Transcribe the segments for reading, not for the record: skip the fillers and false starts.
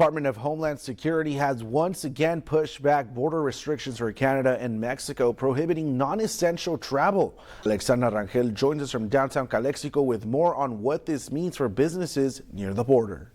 Department of Homeland Security has once again pushed back border restrictions for Canada and Mexico, prohibiting non-essential travel. Alexandra Rangel joins us from downtown Calexico with more on what this means for businesses near the border.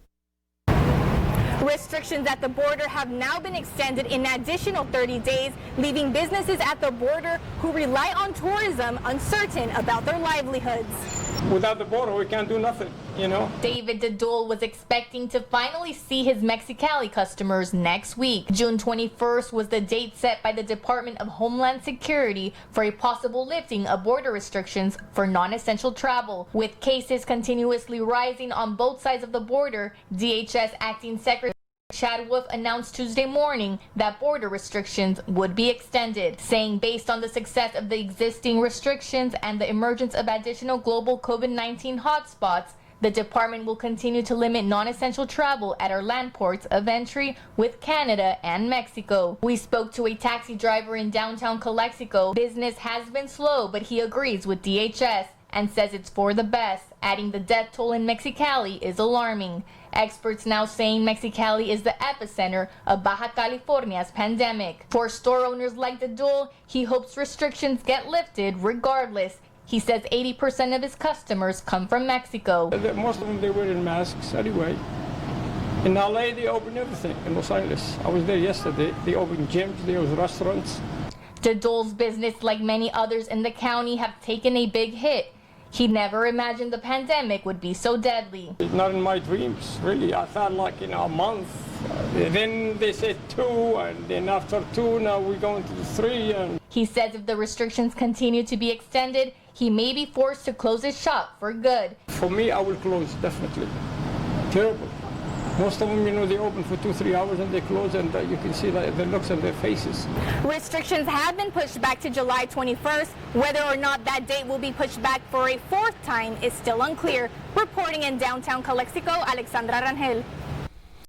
Restrictions at the border have now been extended an additional 30 days, leaving businesses at the border who rely on tourism uncertain about their livelihoods. Without the border, we can't do nothing, you know. David Dadul was expecting to finally see his Mexicali customers next week. June 21st was the date set by the Department of Homeland Security for a possible lifting of border restrictions for non-essential travel. With cases continuously rising on both sides of the border, DHS Acting Secretary Chad Wolf announced Tuesday morning that border restrictions would be extended, saying based on the success of the existing restrictions and the emergence of additional global COVID-19 hotspots, the department will continue to limit non-essential travel at our land ports of entry with Canada and Mexico. We spoke to a taxi driver in downtown Calexico. Business has been slow, but he agrees with DHS and says it's for the best, adding the death toll in Mexicali is alarming. Experts now saying Mexicali is the epicenter of Baja California's pandemic. For store owners like Dadul, he hopes restrictions get lifted regardless. He says 80% of his customers come from Mexico. Most of them, they wear masks anyway. In LA, they open everything. In Los Angeles, I was there yesterday. They opened gyms, there was restaurants. Dadul's business, like many others in the county, have taken a big hit. He never imagined the pandemic would be so deadly. It's not in my dreams, really. I thought like, a month. Then they said 2, and then after 2, now we're going to 3. And he says if the restrictions continue to be extended, he may be forced to close his shop for good. For me, I will close, definitely. Terrible. Most of them, they open for 2-3 hours and they close, and you can see the looks on their faces. Restrictions have been pushed back to July 21st. Whether or not that date will be pushed back for a 4th time is still unclear. Reporting in downtown Calexico, Alexandra Rangel.